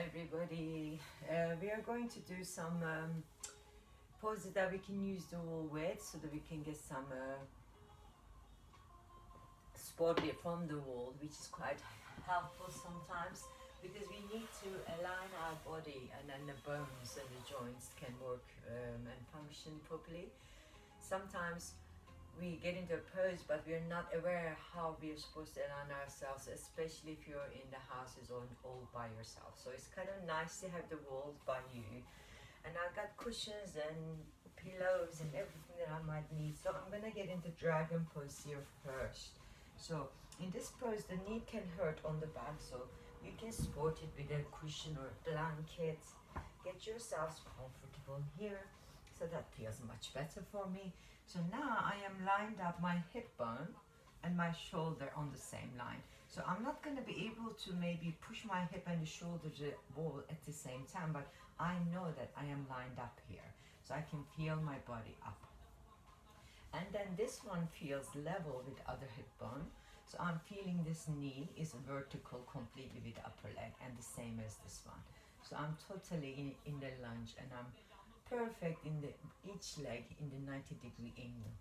everybody. We are going to do some poses that we can use the wall with so that we can get some support from the wall, which is quite helpful sometimes because we need to align our body and then the bones and the joints can work and function properly. Sometimes we get into a pose but we're not aware how we're supposed to align ourselves, especially if you're in the houses all by yourself. So it's kind of nice to have the walls by you. And I've got cushions and pillows and everything that I might need. So I'm gonna get into dragon pose here first. So in this pose, the knee can hurt on the back, so you can support it with a cushion or a blanket. Get yourselves comfortable here. So that feels much better for me. So now I am lined up my hip bone and my shoulder on the same line. So I'm not going to be able to maybe push my hip and the shoulder to the wall at the same time, but I know that I am lined up here. So I can feel my body up. And then this one feels level with the other hip bone. So I'm feeling this knee is vertical completely with the upper leg and the same as this one. So I'm totally in the lunge and I'm perfect in each leg in the 90-degree angle.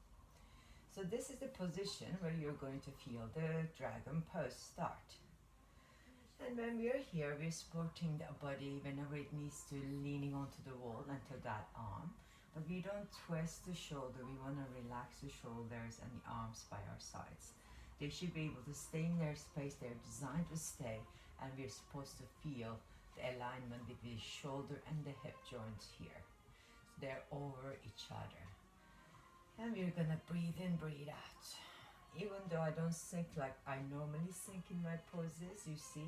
So this is the position where you're going to feel the dragon pose start. And when we're here, we're supporting the body whenever it needs to, leaning onto the wall until that arm. But we don't twist the shoulder, we want to relax the shoulders and the arms by our sides. They should be able to stay in their space, they're designed to stay, and we're supposed to feel the alignment with the shoulder and the hip joints here. So they're over each other. And we're gonna breathe in, breathe out. Even though I don't sink like I normally sink in my poses, you see,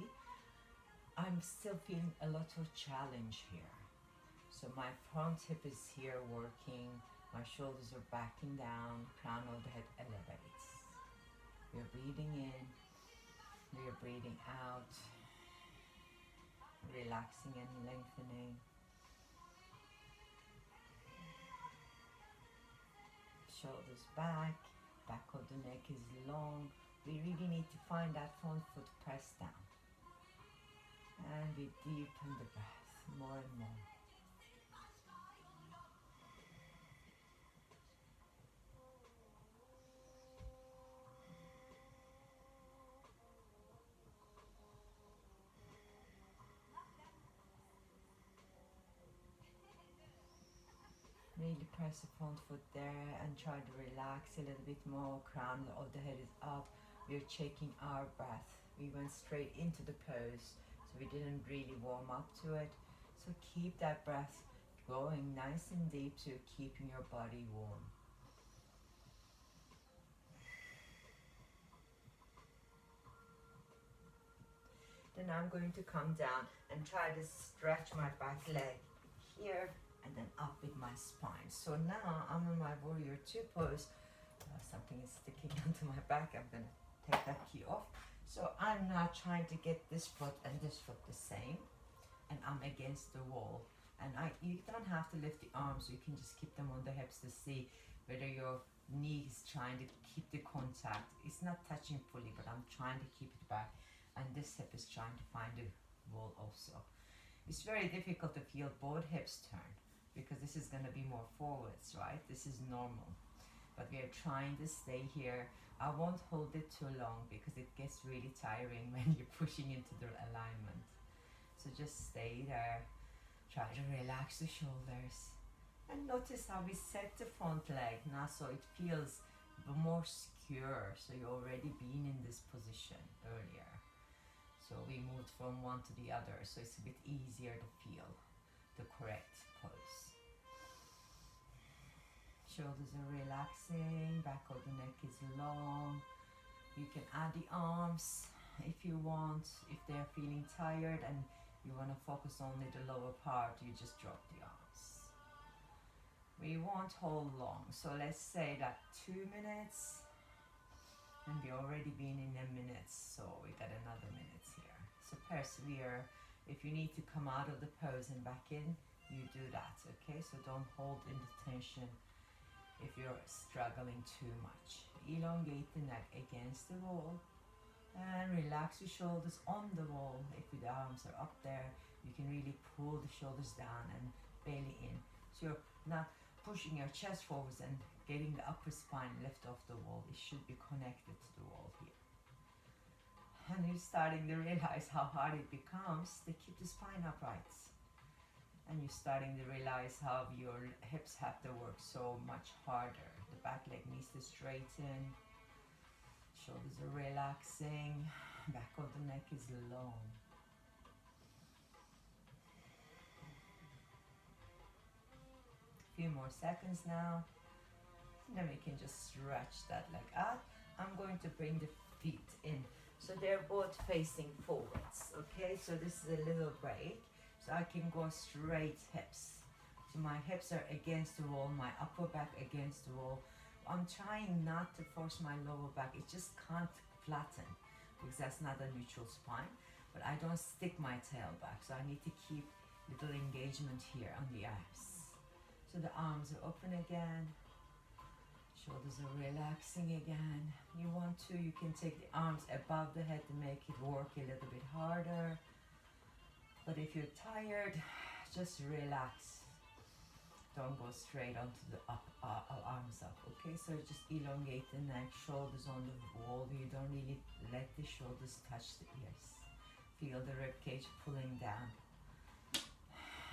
I'm still feeling a lot of challenge here. So my front hip is here working, my shoulders are backing down, crown of the head elevates. We're breathing in, we're breathing out, relaxing and lengthening. Shoulders back, back of the neck is long. We really need to find that front foot press down. And we deepen the breath more and more. Really press the front foot there and try to relax a little bit more. Crown of the head is up. We're checking our breath. We went straight into the pose, so we didn't really warm up to it. So keep that breath going nice and deep, so you're keeping your body warm. Then I'm going to come down and try to stretch my back leg here and then up with my spine. So now I'm in my warrior two pose. Something is sticking onto my back. I'm gonna take that key off. So I'm now trying to get this foot and this foot the same, and I'm against the wall. And you don't have to lift the arms, you can just keep them on the hips to see whether your knee is trying to keep the contact. It's not touching fully, but I'm trying to keep it back. And this hip is trying to find the wall also. It's very difficult to feel both hips turn because this is going to be more forwards, right? This is normal. But we are trying to stay here. I won't hold it too long because it gets really tiring when you're pushing into the alignment. So just stay there. Try to relax the shoulders. And notice how we set the front leg now so it feels more secure. So you've already been in this position earlier. So we moved from one to the other, so it's a bit easier to feel the correct pose. Shoulders are relaxing, back of the neck is long. You can add the arms if you want. If they're feeling tired and you want to focus only the lower part, you just drop the arms. We won't hold long, so let's say that 2 minutes. And we already been in a minute, so we got another minute here. So persevere. If you need to come out of the pose and back in, you do that, okay? So don't hold in the tension if you're struggling too much. Elongate the neck against the wall and relax your shoulders on the wall. If the arms are up there, You can really pull the shoulders down and belly in. So you're not pushing your chest forwards and getting the upper spine lift off the wall. It should be connected to the wall here. And you're starting to realize how hard it becomes to keep the spine upright. And you're starting to realize how your hips have to work so much harder. The back leg needs to straighten. Shoulders are relaxing. Back of the neck is long. A few more seconds now. And then we can just stretch that leg out. I'm going to bring the feet in. So they're both facing forwards. Okay, so this is a little break. So I can go straight hips. So my hips are against the wall, my upper back against the wall. I'm trying not to force my lower back. It just can't flatten because that's not a neutral spine. But I don't stick my tail back. So I need to keep little engagement here on the abs. So the arms are open again. Shoulders are relaxing again. You want to, you can take the arms above the head to make it work a little bit harder. But if you're tired, just relax. Don't go straight onto the arms up, okay? So just elongate the neck, shoulders on the wall. You don't really let the shoulders touch the ears. Feel the rib cage pulling down.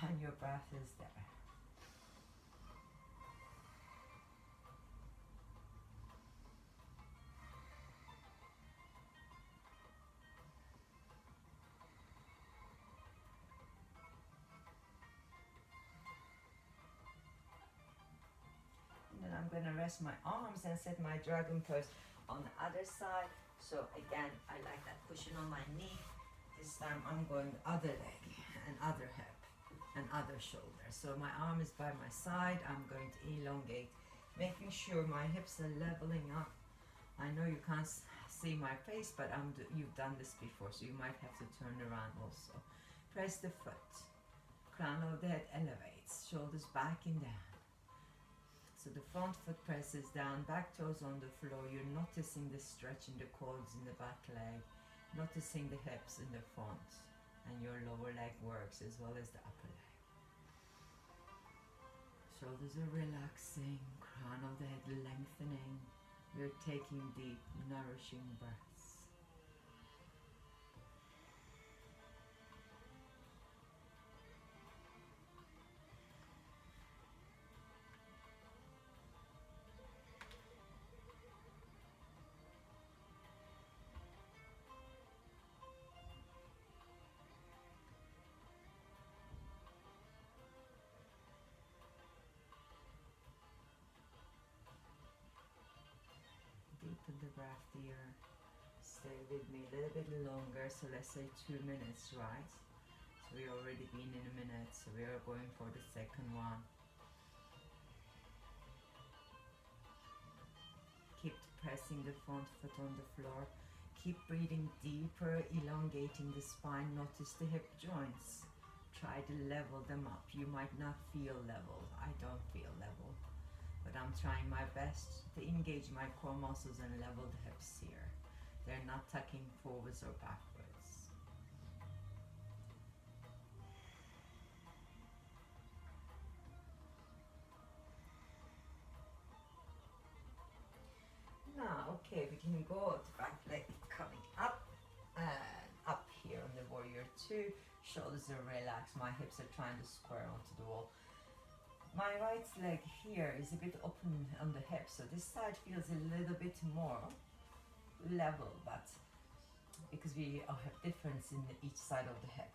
And your breath is there. I'm going to rest my arms and set my dragon pose on the other side. So again, I like that pushing on my knee. This time I'm going other leg and other hip and other shoulder. So my arm is by my side. I'm going to elongate, making sure my hips are leveling up. I know you can't see my face, but you've done this before, so you might have to turn around also. Press the foot. Crown of the head elevates, shoulders back and down. So the front foot presses down, back toes on the floor. You're noticing the stretch in the quads in the back leg, noticing the hips in the front, and your lower leg works as well as the upper leg. Shoulders are relaxing, crown of the head lengthening. You're taking deep, nourishing breaths. Deepen the breath here. Stay with me a little bit longer, so let's say 2 minutes, right? So we've already been in a minute, so we are going for the second one. Keep pressing the front foot on the floor. Keep breathing deeper, elongating the spine. Notice the hip joints. Try to level them up. You might not feel level. I don't feel level. But I'm trying my best to engage my core muscles and level the hips here. They're not tucking forwards or backwards. Now, okay, we can go to back leg coming up and up here on the warrior 2. Shoulders are relaxed. My hips are trying to square onto the wall. My right leg here is a bit open on the hip, so this side feels a little bit more level, but because we have difference in each side of the hip.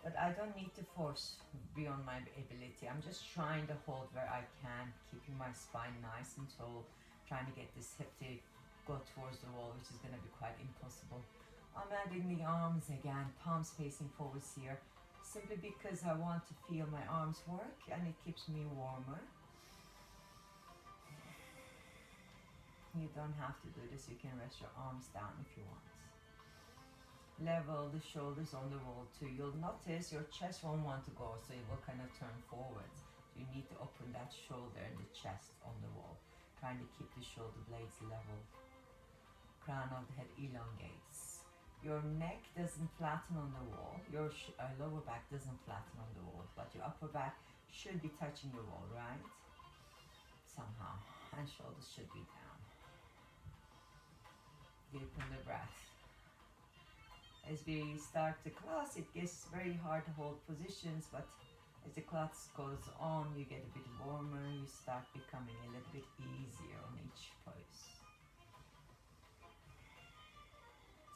But I don't need to force beyond my ability. I'm just trying to hold where I can, keeping my spine nice and tall, trying to get this hip to go towards the wall, which is going to be quite impossible. I'm adding the arms again, palms facing forwards here. Simply because I want to feel my arms work and it keeps me warmer. You don't have to do this, you can rest your arms down if you want. Level the shoulders on the wall too. You'll notice your chest won't want to go, so it will kind of turn forward. So you need to open that shoulder and the chest on the wall, trying to keep the shoulder blades level. Crown of the head elongates. your neck doesn't flatten on the wall, your lower back doesn't flatten on the wall, but your upper back should be touching the wall, right? Somehow, and shoulders should be down. Deepen the breath. As we start the class, it gets very hard to hold positions, but as the class goes on, you get a bit warmer, you start becoming a little bit easier on each pose.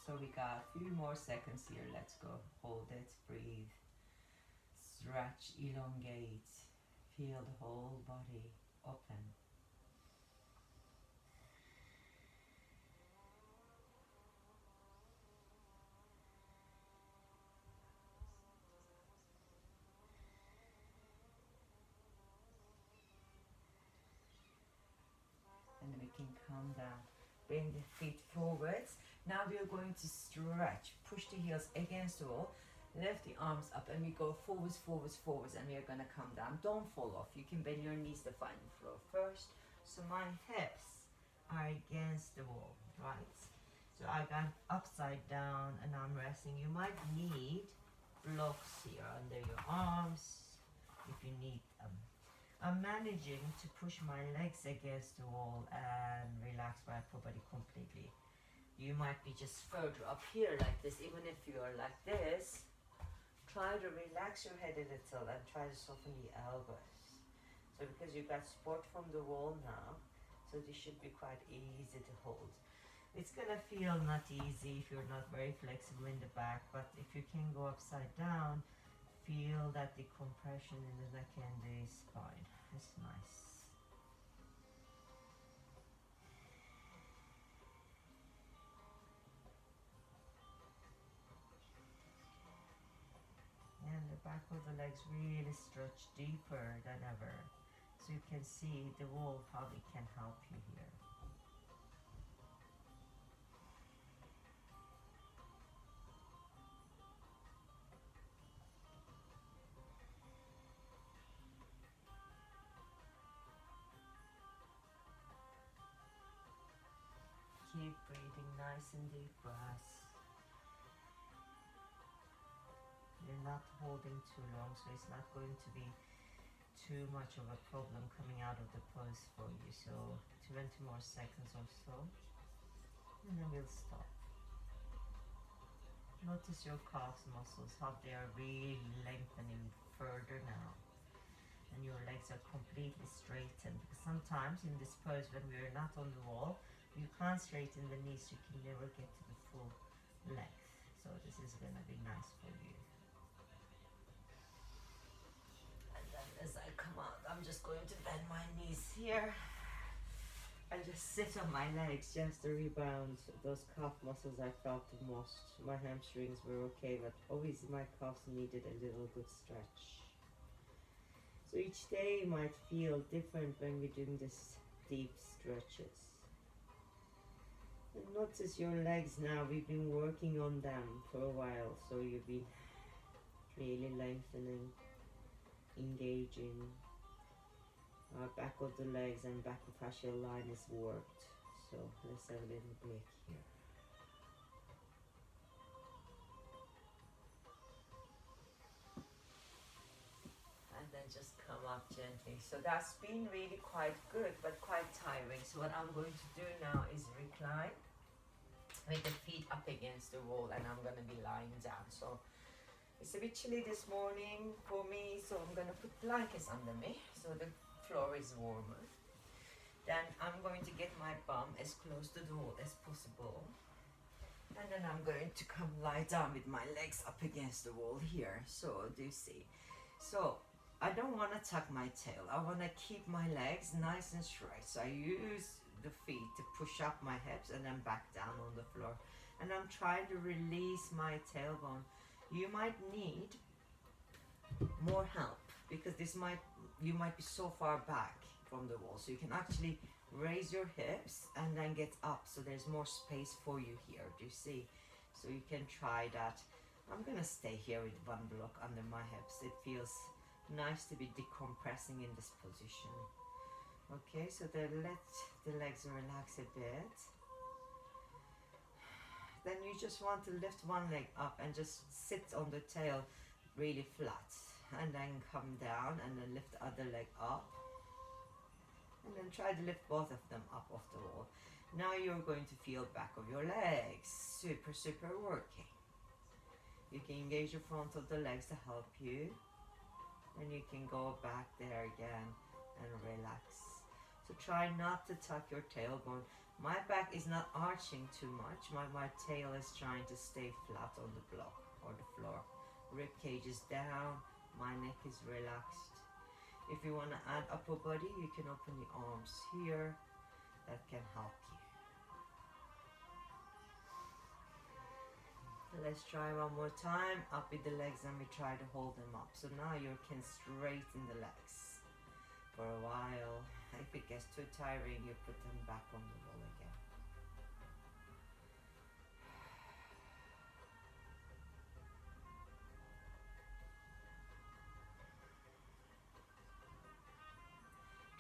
So we got a few more seconds here. Let's go. Hold it, breathe, stretch, elongate, feel the whole body open. And we can come down, bring the feet forwards. Now we are going to stretch, push the heels against the wall, lift the arms up, and we go forwards, forwards, forwards, and we are going to come down. Don't fall off. You can bend your knees to find the floor first. So my hips are against the wall, right? So I got upside down and I'm resting. You might need blocks here under your arms if you need them. I'm managing to push my legs against the wall and relax my upper body completely. You might be just further up here like this. Even if you are like this, try to relax your head a little and try to soften the elbows. So because you got support from the wall now, so this should be quite easy to hold. It's gonna feel not easy if you're not very flexible in the back, but if you can go upside down, feel that decompression in the neck and the spine. It's nice. And the back of the legs really stretch deeper than ever. So you can see the wall, how it can help you here. Keep breathing nice and deep breaths. You're not holding too long, so it's not going to be too much of a problem coming out of the pose for you. So 20 more seconds or so, and then we'll stop. Notice your calf muscles, how they are really lengthening further now. And your legs are completely straightened. Because sometimes in this pose, when we are not on the wall, you can't straighten the knees, you can never get to the full length. So this is going to be nice for you. And then as I come out, I'm just going to bend my knees here. I just sit on my legs just to rebound those calf muscles I felt the most. My hamstrings were okay, but obviously my calves needed a little good stretch. So each day might feel different when we're doing this deep stretches. And notice your legs now, we've been working on them for a while, so you've been really lengthening, engaging. Our back of the legs and back of fascial line is worked. So let's have a little break here. And then just come up gently. So that's been really quite good, but quite tiring. So what I'm going to do now is recline with the feet up against the wall, and I'm going to be lying down. So it's a bit chilly this morning for me, so I'm going to put blankets under me so the floor is warmer. Then I'm going to get my bum as close to the wall as possible. And then I'm going to come lie down with my legs up against the wall here. So do you see? So I don't want to tuck my tail. I want to keep my legs nice and straight. So I use the feet to push up my hips and then back down on the floor. And I'm trying to release my tailbone. You might need more help because you might be so far back from the wall. So you can actually raise your hips and then get up. So there's more space for you here. Do you see? So you can try that. I'm going to stay here with one block under my hips. It feels nice to be decompressing in this position. Okay, so then let the legs relax a bit. Then you you just want to lift one leg up and just sit on the tail really flat, and then come down and then lift the other leg up, and then try to lift both of them up off the wall. Now you're going to feel back of your legs, super working. You can engage your front of the legs to help you, and you can go back there again and relax. So try not to tuck your tailbone. My back is not arching too much. My tail is trying to stay flat on the block or the floor. Rib cage is down, my neck is relaxed. If you want to add upper body, you can open the arms here. That can help you. Let's try one more time. Up with the legs and we try to hold them up. So now you can straighten the legs for a while. If it gets too tiring, you put them back on the wall again.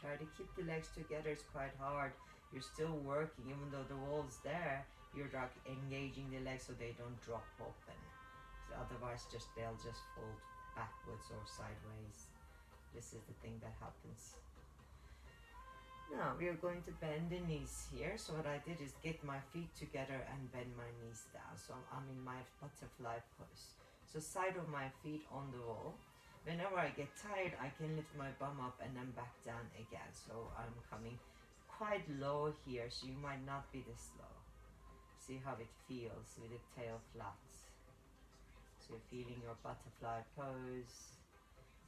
Try to keep the legs together. It's quite hard. You're still working, even though the wall's there. You're like engaging the legs so they don't drop open. So otherwise, they'll just fold backwards or sideways. This is the thing that happens. Now we are going to bend the knees here. So what I did is get my feet together and bend my knees down. So I'm in my butterfly pose. So side of my feet on the wall. Whenever I get tired, I can lift my bum up and then back down again. So I'm coming quite low here, so you might not be this low. See how it feels with the tail flat. So you're feeling your butterfly pose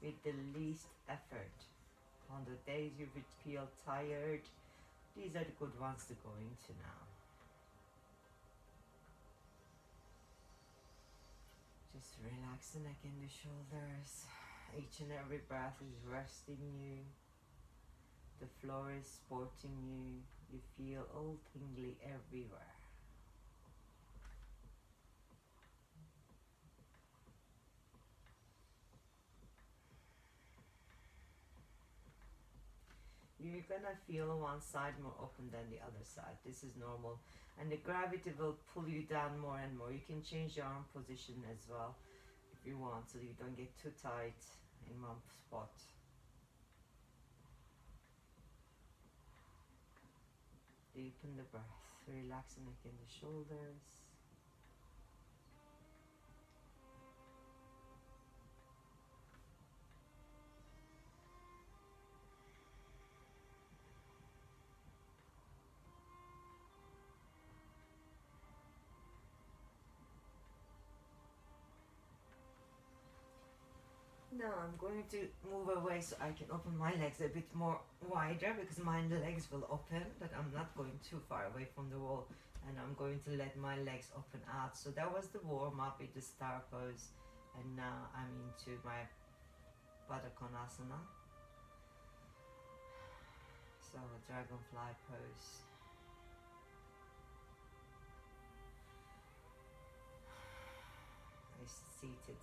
with the least effort. On the days you would feel tired, these are the good ones to go into now. Just relax the neck and the shoulders. Each and every breath is resting you. The floor is supporting you. You feel all tingly everywhere. You're gonna feel one side more open than the other side. This is normal. And the gravity will pull you down more and more. You can change your arm position as well if you want, so you don't get too tight in one spot. Deepen the breath. Relax the neck and the shoulders. Now I'm going to move away so I can open my legs a bit more wider, because my legs will open, but I'm not going too far away from the wall, and I'm going to let my legs open out. So that was the warm up with the star pose, and now I'm into my Baddha Konasana. So dragonfly pose. I seated,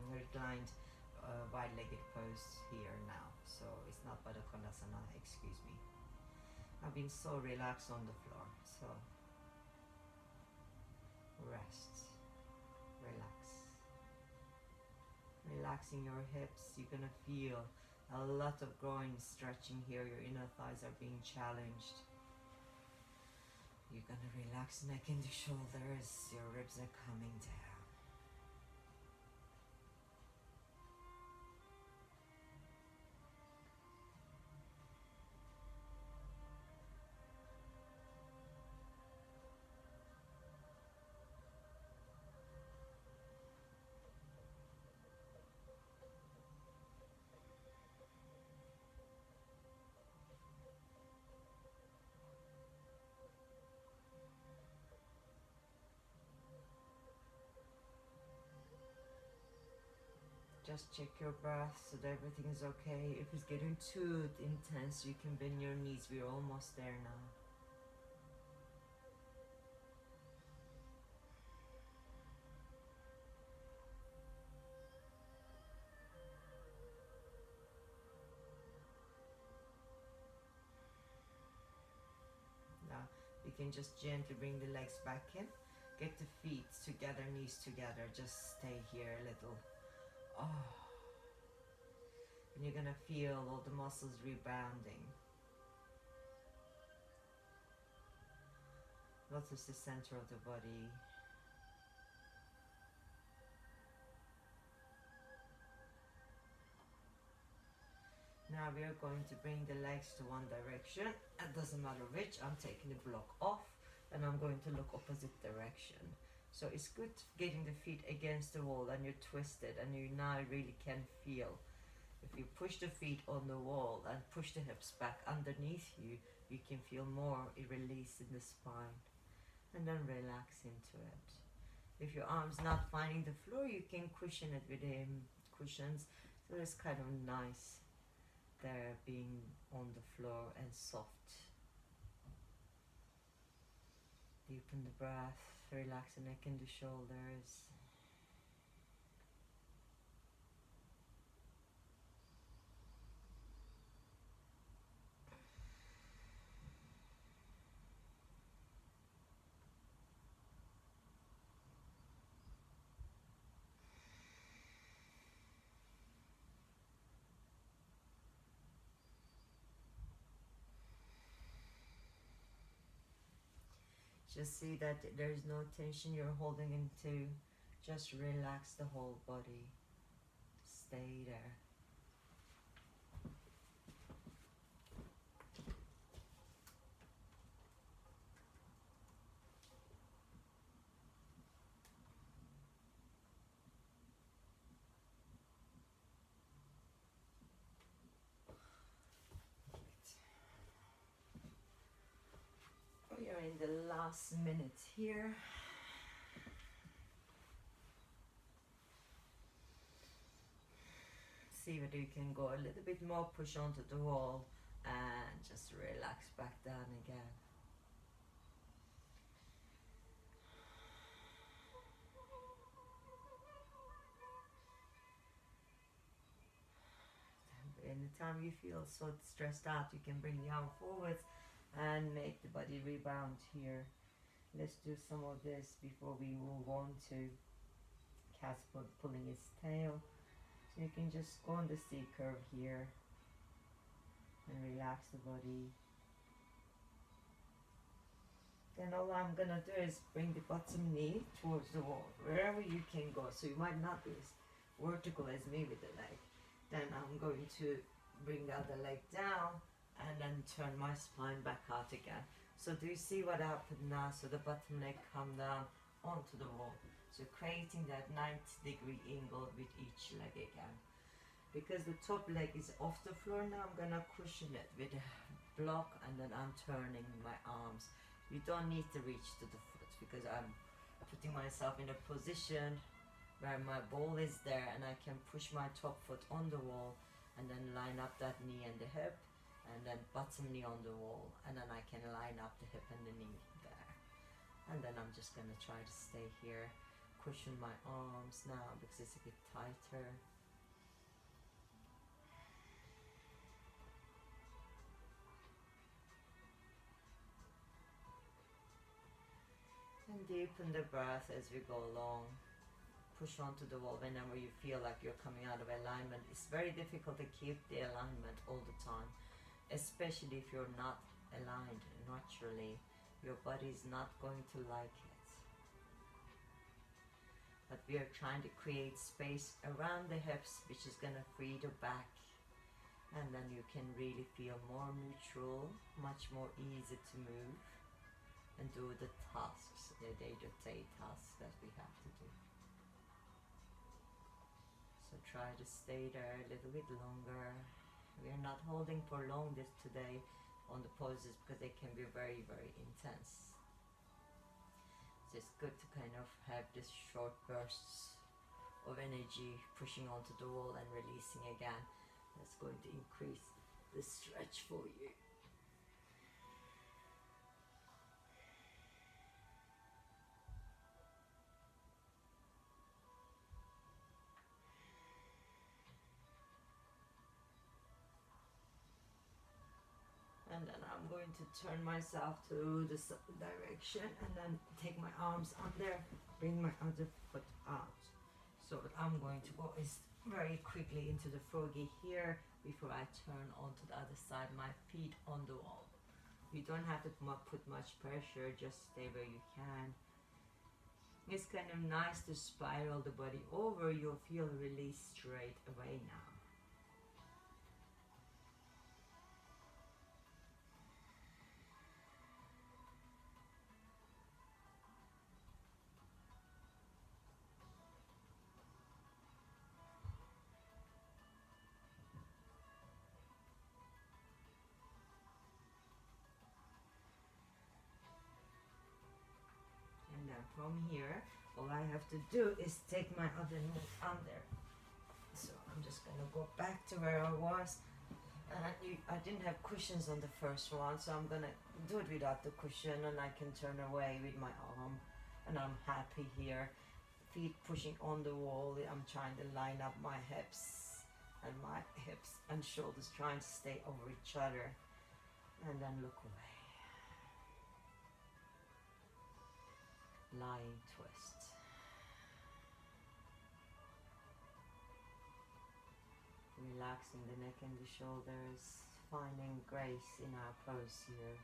reclined, wide-legged pose here now. So it's not Baddha Konasana, excuse me. I've been so relaxed on the floor. So rest, relax. Relaxing your hips, you're gonna feel a lot of groin stretching here. Your inner thighs are being challenged. You're gonna relax neck and the shoulders. Your ribs are coming down. Just check your breath so that everything is okay. If it's getting too intense, you can bend your knees. We're almost there now. Now you can just gently bring the legs back in. Get the feet together, knees together. Just stay here a little. Oh. And you're gonna feel all the muscles rebounding. What is the center of the body? Now we are going to bring the legs to one direction. It doesn't matter which. I'm taking the block off and I'm going to look opposite direction. So it's good getting the feet against the wall and you're twisted and you now really can feel. If you push the feet on the wall and push the hips back underneath you, you can feel more release in the spine. And then relax into it. If your arm's not finding the floor, you can cushion it with cushions. So it's kind of nice there being on the floor and soft. Deepen the breath, relax the neck and the shoulders. Just see that there is no tension you're holding into. Just relax the whole body. Stay there. We are in the last minute here. See whether you can go a little bit more, push onto the wall and just relax back down again. Anytime you feel so stressed out, you can bring the arm forward and make the body rebound here. Let's do some of this before we move on to Casper pulling his tail. So you can just go on the C curve here and relax the body. Then all I'm gonna do is bring the bottom knee towards the wall, wherever you can go. So you might not be as vertical as me with the leg. Then I'm going to bring the other leg down and then turn my spine back out again. So do you see what happened now? So the bottom leg come down onto the wall. So creating that 90-degree angle with each leg again. Because the top leg is off the floor now, I'm gonna cushion it with a block and then I'm turning my arms. You don't need to reach to the foot because I'm putting myself in a position where my ball is there and I can push my top foot on the wall and then line up that knee and the hip and then bottom knee on the wall and then I can line up the hip and the knee there. And then I'm just gonna try to stay here, cushion my arms now because it's a bit tighter. And deepen the breath as we go along. Push onto the wall whenever you feel like you're coming out of alignment. It's very difficult to keep the alignment all the time, especially if you're not aligned naturally. Your body is not going to like it. But we are trying to create space around the hips, which is going to free the back. And then you can really feel more neutral, much more easy to move and do the tasks, the day-to-day tasks that we have to do. So try to stay there a little bit longer. We are not holding for long this today on the poses because they can be very, very intense. So it's good to kind of have this short bursts of energy pushing onto the wall and releasing again. That's going to increase the stretch for you. And then I'm going going to turn myself to the direction and then take my arms under, bring my other foot out. So what I'm going to go is very quickly into the froggy here before I turn onto the other side, my feet on the wall. You don't have to put much pressure, just stay where you can. It's kind of nice to spiral the body over. You'll feel release straight away now. And then from here, all I have to do is take my other knee under. So I'm just gonna go back to where I was. And I didn't have cushions on the first one, so I'm gonna do it without the cushion, and I can turn away with my arm. And I'm happy here. Feet pushing on the wall. I'm trying to line up my hips and shoulders, trying to stay over each other. And then look away. Lying twist. Relaxing the neck and the shoulders, finding grace in our pose here.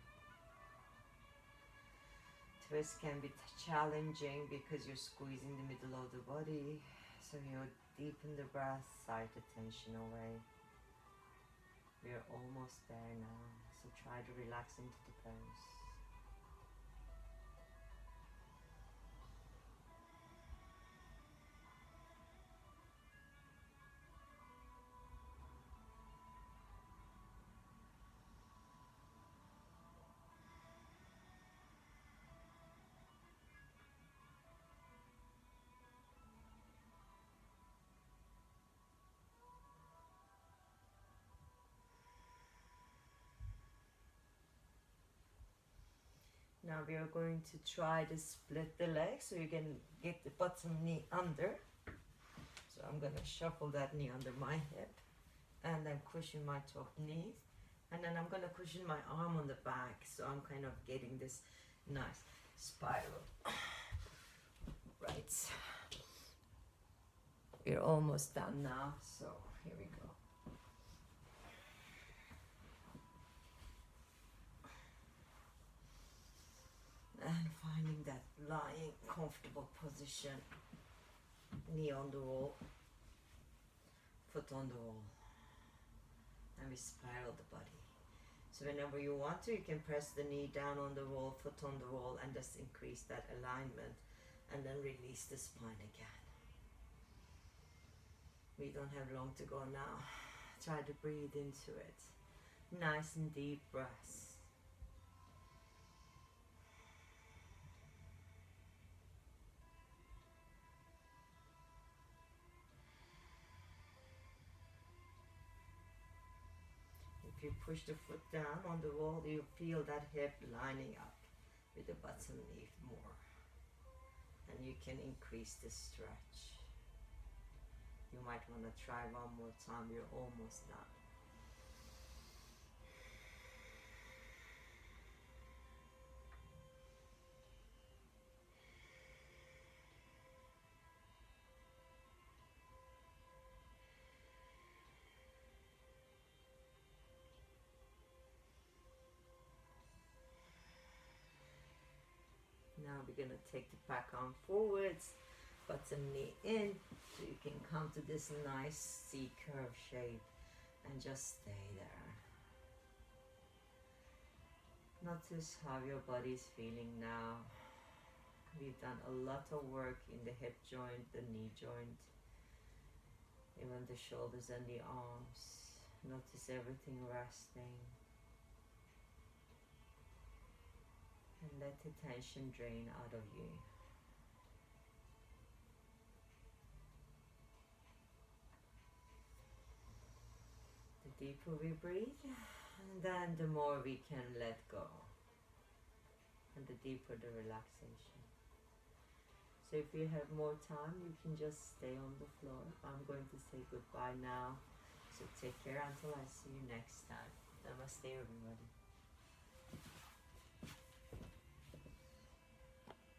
Twist can be challenging because you're squeezing the middle of the body, so you deepen the breath, sigh the tension away. We're almost there now, so try to relax into the pose. Now we are going to try to split the leg so you can get the bottom knee under. So I'm going to shuffle that knee under my hip and then cushion my top knee. And then I'm going to cushion my arm on the back, so I'm kind of getting this nice spiral. Right. We're almost done now, so here we go. And finding that lying comfortable position, knee on the wall, foot on the wall, and we spiral the body. So whenever you want to, you can press the knee down on the wall, foot on the wall, and just increase that alignment, and then release the spine again. We don't have long to go now. Try to breathe into it. Nice and deep breaths. If you push the foot down on the wall, you feel that hip lining up with the bottom knee more. And you can increase the stretch. You might want to try one more time. You're almost done. Now we're going to take the back arm forwards, bottom knee in, so you can come to this nice C curve shape and just stay there. Notice how your body is feeling now. We've done a lot of work in the hip joint, the knee joint, even the shoulders and the arms. Notice everything resting. And let the tension drain out of you. The deeper we breathe, and then the more we can let go. And the deeper the relaxation. So if you have more time, you can just stay on the floor. I'm going to say goodbye now. So take care until I see you next time. Namaste, everybody.